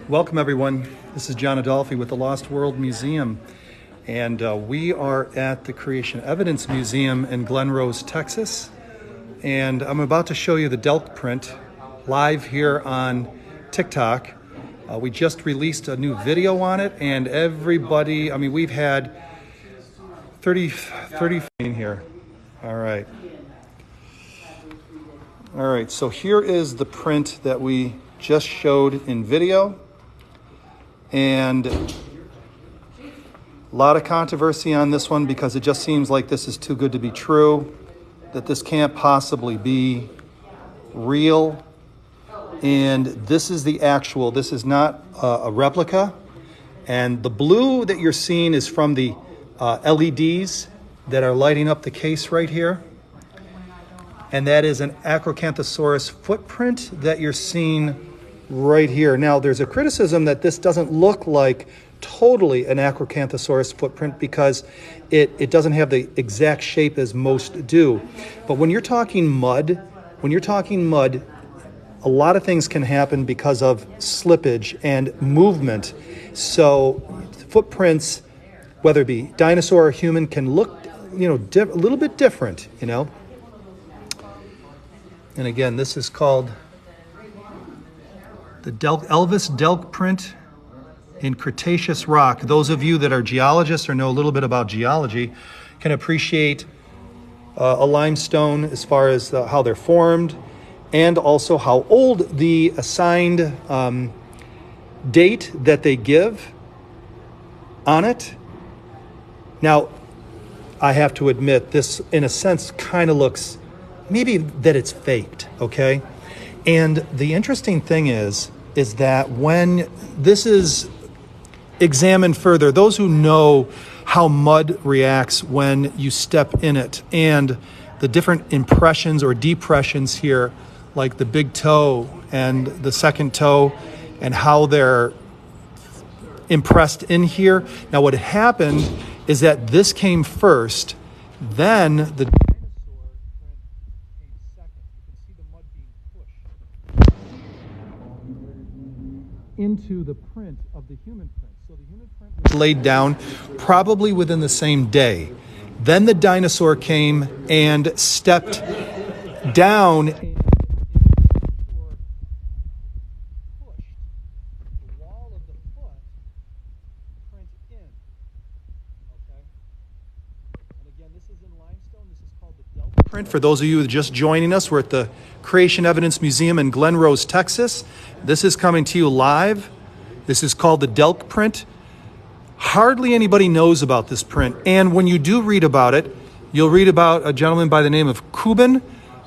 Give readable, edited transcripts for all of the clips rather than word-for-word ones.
Welcome everyone. This is John Adolfi with the Lost World Museum, and we are at the Creation Evidence Museum in Glen Rose, Texas, and I'm about to show you the Delk print live here on TikTok. We just released a new video on it, and everybody, we've had 30 in here. All right, so here is the print that we just showed in video. And a lot of controversy on this one because it just seems like this is too good to be true, that this can't possibly be real. And this is the actual, this is not a replica. And the blue that you're seeing is from the LEDs that are lighting up the case right here. And that is an Acrocanthosaurus footprint that you're seeing right here. Now, there's a criticism that this doesn't look like totally an Acrocanthosaurus footprint because it doesn't have the exact shape as most do. But when you're talking mud, a lot of things can happen because of slippage and movement. So footprints, whether it be dinosaur or human, can look, a little bit different, And again, this is called the Elvis Delk print in Cretaceous rock. Those of you that are geologists or know a little bit about geology can appreciate a limestone as far as how they're formed and also how old the assigned date that they give on it. Now, I have to admit, this in a sense kind of looks maybe that it's faked, okay? And the interesting thing is that when this is examined further, those who know how mud reacts when you step in it and the different impressions or depressions here, like the big toe and the second toe and how they're impressed in here. Now, what happened is that this came first, then the into the print of the human print. So the human print was laid down probably within the same day. Then the dinosaur came and stepped down and pushed the wall of the foot print in. Okay? And again, this is in limestone. This is called the Dell Print. For those of you just joining us, we're at the Creation Evidence Museum in Glen Rose, Texas. This is coming to you live. This is called the Delk print. Hardly anybody knows about this print. And when you do read about it, you'll read about a gentleman by the name of Kubin,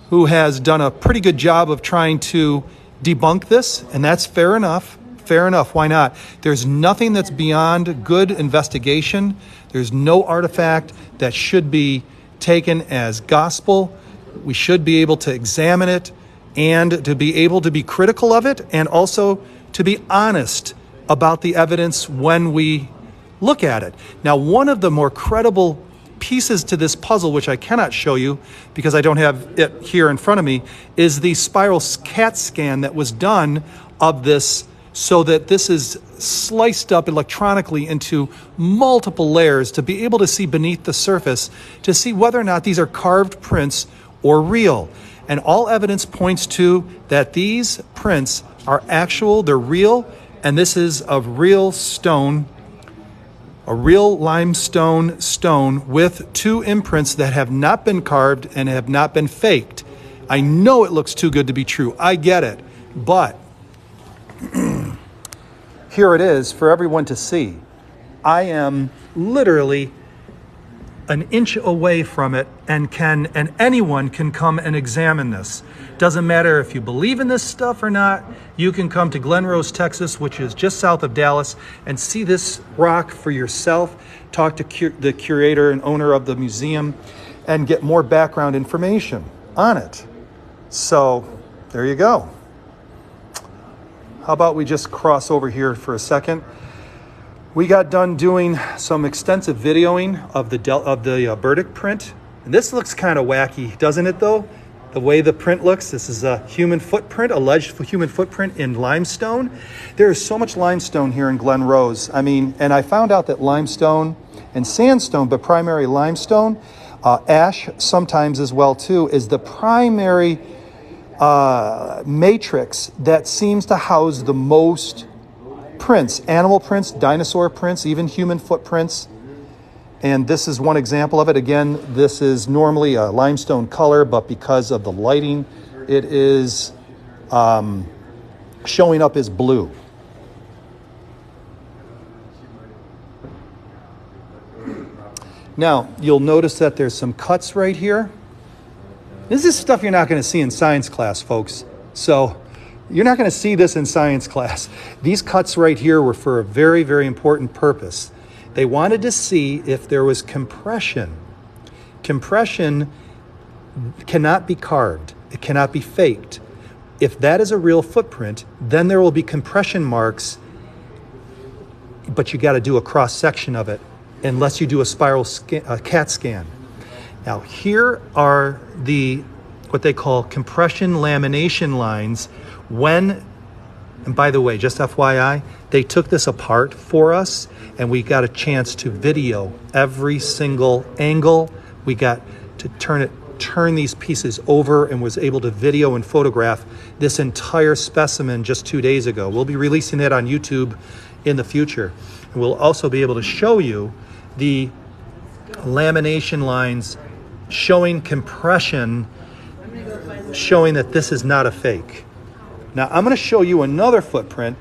who has done a pretty good job of trying to debunk this. And that's fair enough. Fair enough. Why not? There's nothing that's beyond good investigation. There's no artifact that should be taken as gospel. We should be able to examine it and to be able to be critical of it and also to be honest about the evidence when we look at it. Now, one of the more credible pieces to this puzzle, which I cannot show you because I don't have it here in front of me, is the spiral CAT scan that was done of this so that this is sliced up electronically into multiple layers to be able to see beneath the surface to see whether or not these are carved prints or real. And all evidence points to that these prints are actual, they're real, and this is of real stone, a real limestone stone with two imprints that have not been carved and have not been faked. I know it looks too good to be true. I get it. But here it is for everyone to see. I am literally an inch away from it and anyone can come and examine this. Doesn't matter if you believe in this stuff or not, you can come to Glen Rose, Texas, which is just south of Dallas, and see this rock for yourself, talk to the curator and owner of the museum, and get more background information on it. So there you go. How about we just cross over here for a second? We got done doing some extensive videoing of the Burdick print. And this looks kind of wacky, doesn't it though? the way the print looks. This is a human footprint, alleged human footprint in limestone. There is so much limestone here in Glen Rose. I mean, and I found out that limestone and sandstone, but primary limestone, ash sometimes as well too, is the primary matrix that seems to house the most prints, animal prints, dinosaur prints, even human footprints. And this is one example of it. Again, this is normally a limestone color, but because of the lighting, it is showing up as blue. Now, you'll notice that there's some cuts right here. This is stuff you're not going to see in science class, folks. So you're not going to see this in science class. These cuts right here were for a very, very important purpose. They wanted to see if there was compression. Compression cannot be carved. It cannot be faked. If that is a real footprint, then there will be compression marks, but you got to do a cross section of it unless you do a spiral CAT scan. Now here are the what they call compression lamination lines. And by the way, just FYI, they took this apart for us and we got a chance to video every single angle. We got to turn these pieces over and was able to video and photograph this entire specimen just 2 days ago. We'll be releasing that on YouTube in the future. And we'll also be able to show you the lamination lines showing compression, showing that this is not a fake. Now I'm going to show you another footprint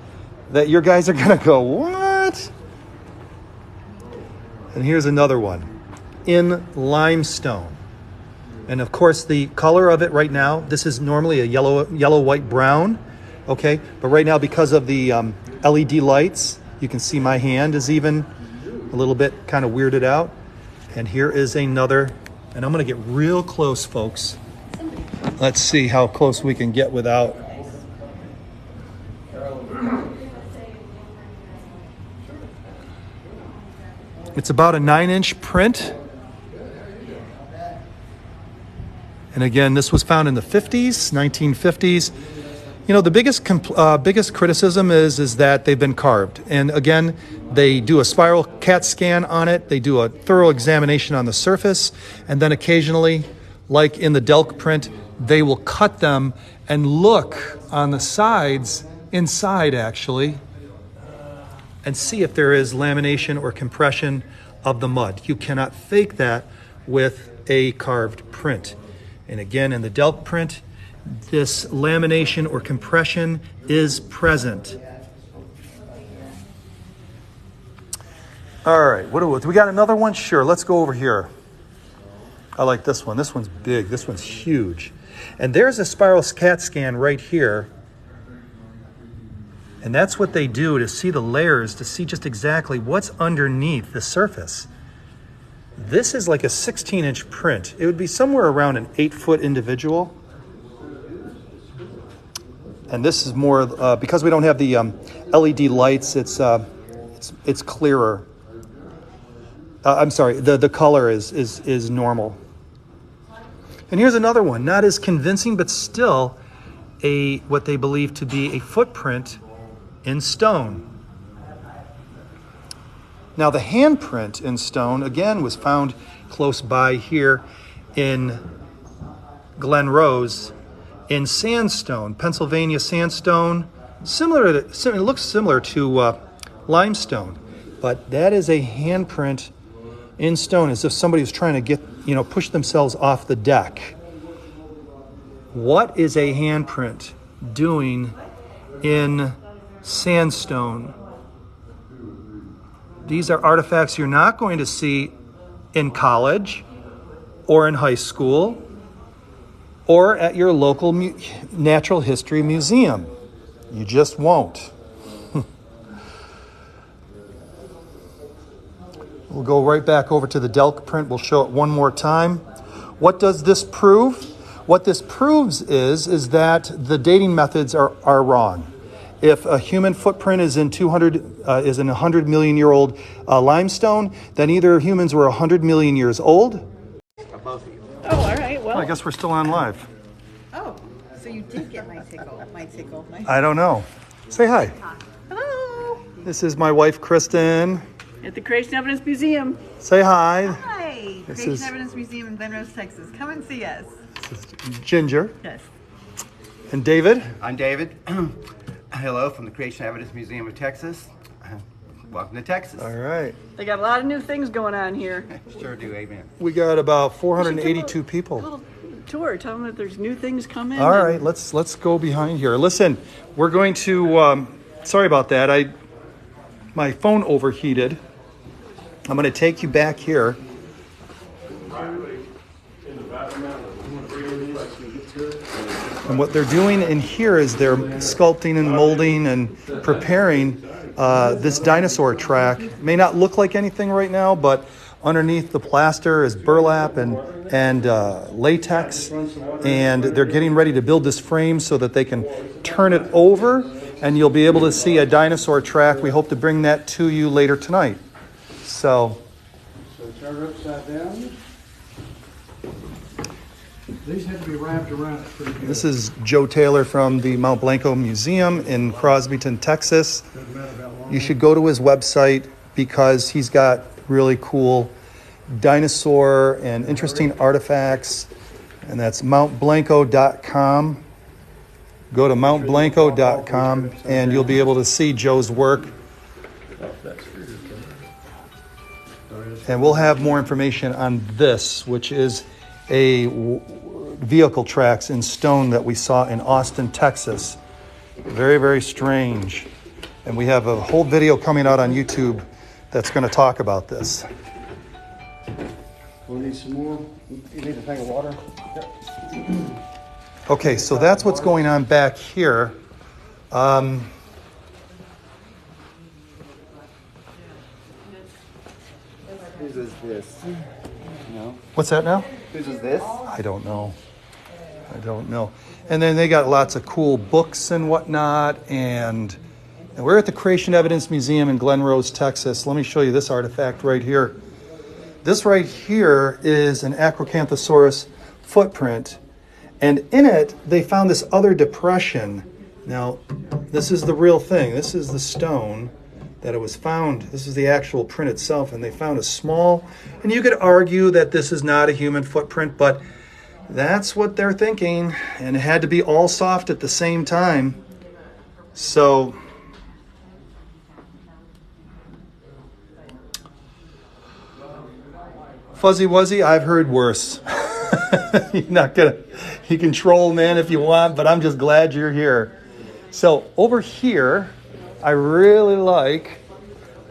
that your guys are going to go, what? And here's another one in limestone. And of course the color of it right now, this is normally a yellow, white, brown. Okay, but right now because of the LED lights, you can see my hand is even a little bit kind of weirded out. And here is another, and I'm going to get real close, folks. Let's see how close we can get without. It's about a 9-inch print. And again, this was found in the 50s, 1950s. You know, the biggest criticism is that they've been carved. And again, they do a spiral CAT scan on it. They do a thorough examination on the surface. And then occasionally, like in the Delk print, they will cut them and look on the sides, inside actually, and see if there is lamination or compression of the mud. You cannot fake that with a carved print. And again, in the Delk print, this lamination or compression is present. All right, do we got another one? Sure, let's go over here. I like this one. This one's big. This one's huge. And there's a spiral CAT scan right here. And that's what they do to see the layers, to see just exactly what's underneath the surface. This is like a 16-inch print. It would be somewhere around an 8-foot individual. And this is more, because we don't have the LED lights, it's clearer. I'm sorry, the color is normal. And here's another one, not as convincing, but still what they believe to be a footprint in stone. Now the handprint in stone, again, was found close by here in Glen Rose in sandstone, Pennsylvania sandstone. It looks similar to limestone, but that is a handprint in stone, as if somebody was trying to push themselves off the deck. What is a handprint doing in sandstone? These are artifacts you're not going to see in college or in high school or at your local natural history museum. You just won't. We'll go right back over to the Delk print. We'll show it one more time. What does this prove? What this proves is that the dating methods are wrong. If a human footprint is in 100 million year old limestone, then either humans were 100 million years old. Oh, all right. Well, I guess we're still on live. did get my tickle. I don't know. Say hi. Hello. This is my wife, Kristen. At the Creation Evidence Museum. Say hi. Hi. This Creation is- Evidence Museum in Glen Rose, Texas. Come and see us. This is Ginger. Yes. And David. I'm David. Hello from the Creation Evidence Museum of Texas. Welcome to Texas. All right. They got a lot of new things going on here. Sure do, amen. We got about 482 A people. little tour. Tell them that there's new things coming. All right, let's go behind here. Listen, we're going to. Sorry about that. My phone overheated. I'm going to take you back here. And what they're doing in here is they're sculpting and molding and preparing this dinosaur track. May not look like anything right now, but underneath the plaster is burlap and latex, and they're getting ready to build this frame so that they can turn it over, and you'll be able to see a dinosaur track. We hope to bring that to you later tonight. So turn it upside down. These had to be wrapped around it pretty good. this is Joe Taylor from the Mount Blanco Museum in Crosbyton, Texas. You should go to his website because he's got really cool dinosaur and interesting artifacts, and that's mountblanco.com. Go to mountblanco.com and you'll be able to see Joe's work. And we'll have more information on this, which is a vehicle tracks in stone that we saw in Austin, Texas. Very, very strange. And we have a whole video coming out on YouTube that's going to talk about this. We'll need some more. You need a tank of water? Okay, so that's what's going on back here. Whose is this? No. What's that now? Whose is this? I don't know. And then they got lots of cool books and whatnot. And we're at the Creation Evidence Museum in Glen Rose, Texas. Let me show you this artifact right here. This right here is an Acrocanthosaurus footprint. And in it, they found this other depression. Now, this is the real thing. This is the stone that it was found. This is the actual print itself. And they found a small, and you could argue that this is not a human footprint, but that's what they're thinking. And it had to be all soft at the same time. So Fuzzy Wuzzy, I've heard worse. You're not gonna, you can troll, man, if you want, but I'm just glad you're here. So over here, I really like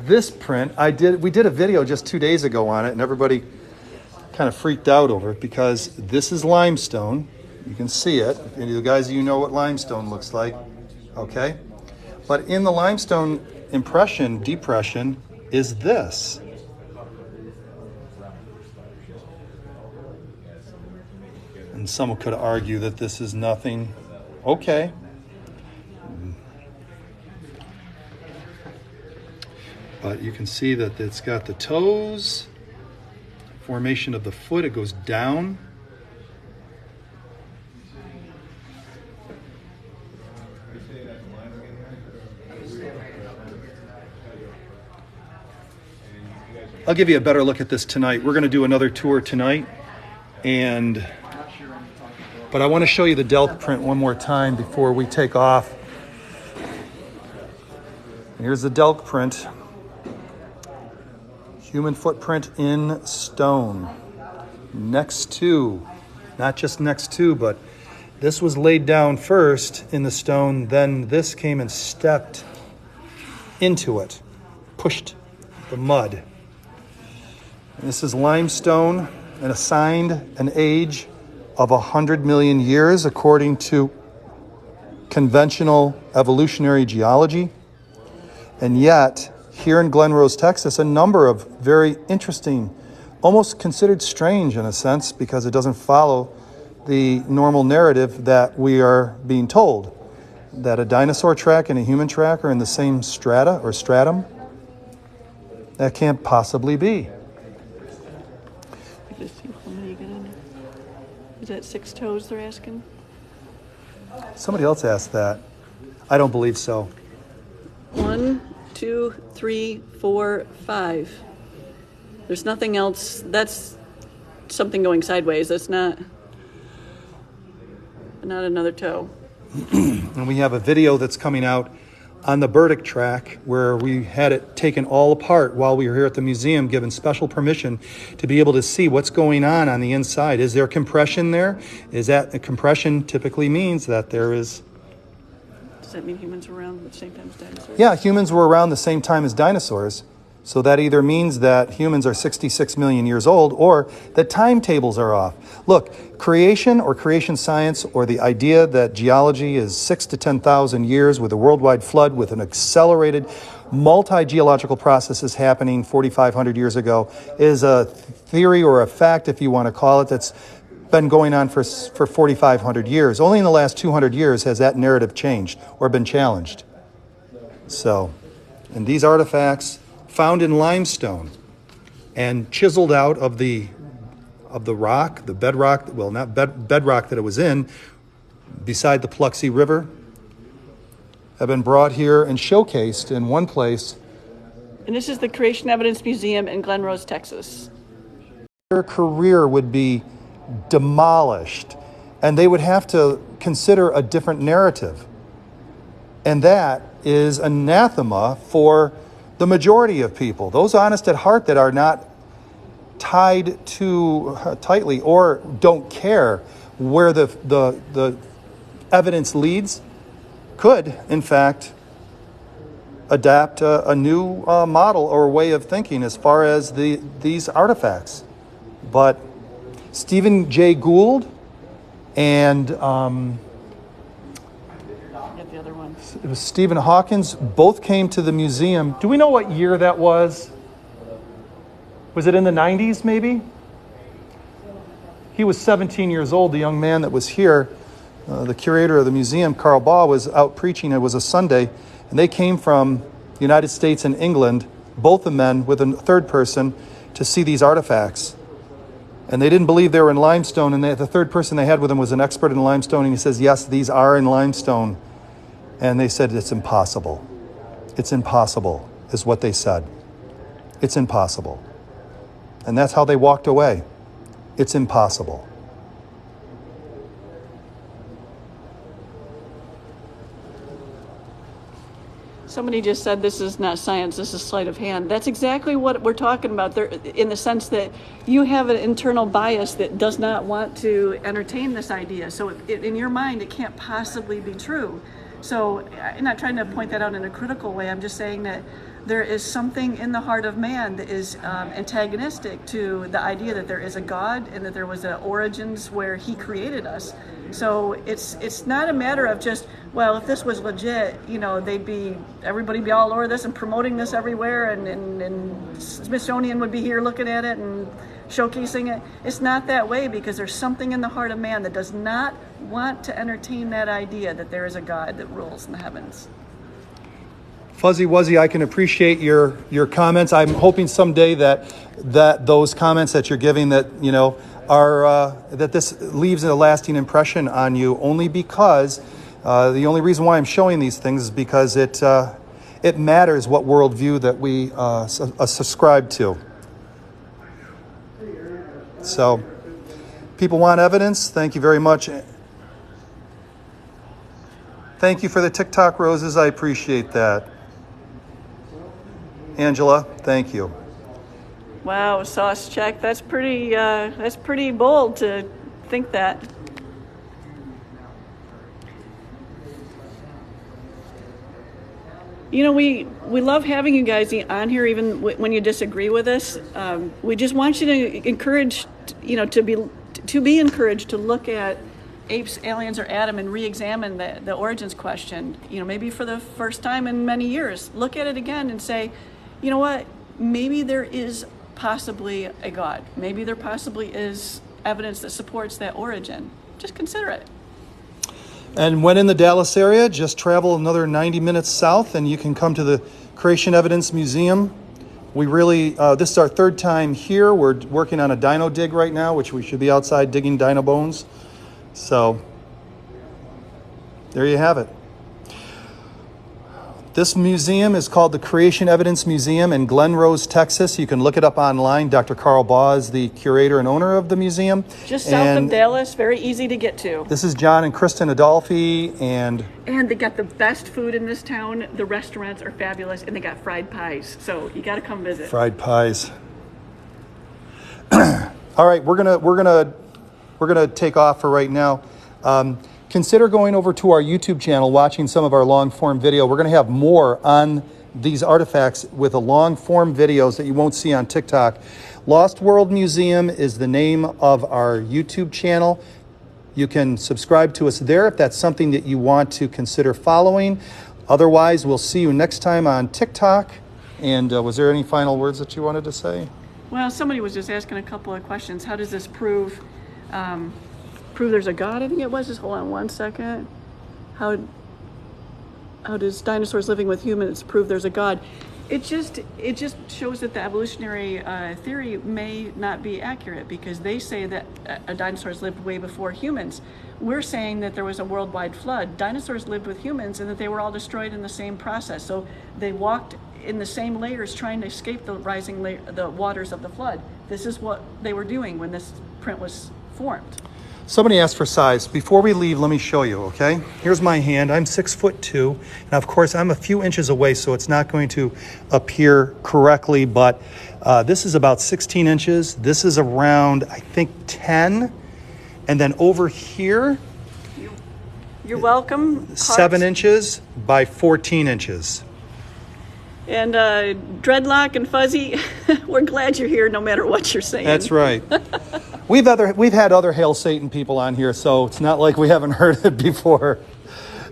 this print. We did a video just 2 days ago on it, and everybody kind of freaked out over it because this is limestone. You can see it. And you guys, you know what limestone looks like, okay? But in the limestone depression is this. And someone could argue that this is nothing. Okay. But you can see that it's got the toes, formation of the foot, it goes down. I'll give you a better look at this tonight. We're going to do another tour tonight. But I want to show you the Dell print one more time before we take off. Here's the Dell print. Human footprint in stone. Next to, not just next to, but this was laid down first in the stone, then this came and stepped into it, pushed the mud. And this is limestone and assigned an age of 100 million years according to conventional evolutionary geology. And yet, here in Glen Rose, Texas, a number of very interesting, almost considered strange in a sense, because it doesn't follow the normal narrative that we are being told, that a dinosaur track and a human track are in the same strata or stratum. That can't possibly be. Is that 6 toes they're asking? Somebody else asked that. I don't believe so. 1, 2, 3, 4, 5. There's nothing else. That's something going sideways. That's not another toe. And we have a video that's coming out on the Burdick track where we had it taken all apart while we were here at the museum, given special permission to be able to see what's going on the inside. Is there compression there? Is that compression typically means that there is... Does that mean humans were around at the same time as dinosaurs? Yeah, humans were around the same time as dinosaurs. So that either means that humans are 66 million years old or that timetables are off. Look, creation or creation science or the idea that geology is 6 to 10,000 years with a worldwide flood with an accelerated multi-geological processes happening 4,500 years ago is a theory or a fact, if you want to call it, that's been going on for 4,500 years. Only in the last 200 years has that narrative changed or been challenged. So, and these artifacts found in limestone and chiseled out of the rock, the bedrock, well, not bedrock that it was in, beside the Paluxy River, have been brought here and showcased in one place. And this is the Creation Evidence Museum in Glen Rose, Texas. Their career would be demolished, and they would have to consider a different narrative. And that is anathema for the majority of people, those honest at heart that are not tied too tightly or don't care where the evidence leads, could, in fact, adapt a new model or way of thinking as far as these artifacts. But Stephen Jay Gould and The other one. it was Stephen Hawkins, both came to the museum. Do we know what year that was? Was it in the 90s, maybe? He was 17 years old, the young man that was here. The curator of the museum, Carl Baugh, was out preaching. It was a Sunday, and they came from the United States and England, both the men with a third person, to see these artifacts. And they didn't believe they were in limestone, and the third person they had with them was an expert in limestone, and he says, yes, these are in limestone. And they said, it's impossible. It's impossible, is what they said. It's impossible. And that's how they walked away. It's impossible. Somebody just said this is not science, this is sleight of hand. That's exactly what we're talking about there, in the sense that you have an internal bias that does not want to entertain this idea. So in your mind, it can't possibly be true. So I'm not trying to point that out in a critical way. I'm just saying that there is something in the heart of man that is antagonistic to the idea that there is a God and that there was an origins where he created us. So it's not a matter of just, well, if this was legit, you know, everybody be all over this and promoting this everywhere, and Smithsonian would be here looking at it and showcasing it. It's not that way, because there's something in the heart of man that does not want to entertain that idea that there is a God that rules in the heavens. Fuzzy Wuzzy, I can appreciate your comments. I'm hoping someday that those comments that you're giving, that, you know, are that this leaves a lasting impression on you, only because the only reason why I'm showing these things is because it matters what worldview that we subscribe to. So, people want evidence. Thank you very much. Thank you for the TikTok roses. I appreciate that. Angela, thank you. Wow, sauce check. That's pretty bold to think that. You know, we love having you guys on here, even when you disagree with us. We just want you to encourage, you know, to be encouraged to look at apes, aliens, or Adam and re-examine the origins question. You know, maybe for the first time in many years, look at it again and say, you know what? Maybe there is possibly a God. Maybe there possibly is evidence that supports that origin. Just consider it. And when in the Dallas area, just travel another 90 minutes south and you can come to the Creation Evidence Museum. We really, this is our third time here. We're working on a dino dig right now, which we should be outside digging dino bones. So there you have it. This museum is called the Creation Evidence Museum in Glen Rose, Texas. You can look it up online. Dr. Carl Baugh is the curator and owner of the museum. Just south of Dallas, very easy to get to. This is John and Kristen Adolfi, and they got the best food in this town. The restaurants are fabulous, and they got fried pies. So you got to come visit. fried pies. All right, we're gonna take off for right now. Consider going over to our YouTube channel, watching some of our long-form video. We're going to have more on these artifacts with a long-form videos that you won't see on TikTok. Lost World Museum is the name of our YouTube channel. You can subscribe to us there if that's something that you want to consider following. Otherwise, we'll see you next time on TikTok. And was there any final words that you wanted to say? Well, somebody was just asking a couple of questions. How does this prove there's a God? I think it was. Just hold on one second. How does dinosaurs living with humans prove there's a God? It just shows that the evolutionary theory may not be accurate, because they say that dinosaurs lived way before humans. We're saying that there was a worldwide flood. Dinosaurs lived with humans and that they were all destroyed in the same process. So they walked in the same layers trying to escape the the waters of the flood. This is what they were doing when this print was formed. Somebody asked for size. Before we leave, let me show you, okay? Here's my hand. I'm 6'2". Now, of course, I'm a few inches away, so it's not going to appear correctly, but this is about 16 inches. This is around, I think, 10. And then over here, you're welcome. 7 inches by 14 inches. And Dreadlock and Fuzzy, we're glad you're here no matter what you're saying. That's right. We've had other Hail Satan people on here, so it's not like we haven't heard it before.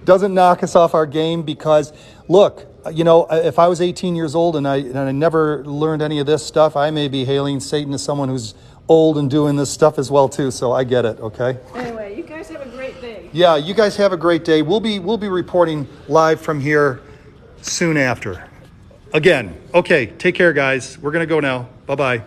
Doesn't knock us off our game, because, look, you know, if I was 18 years old and I never learned any of this stuff, I may be hailing Satan as someone who's old and doing this stuff as well too. So I get it. Okay. Anyway, you guys have a great day. Yeah, you guys have a great day. We'll be reporting live from here soon after. Again. Okay. Take care, guys. We're gonna go now. Bye-bye.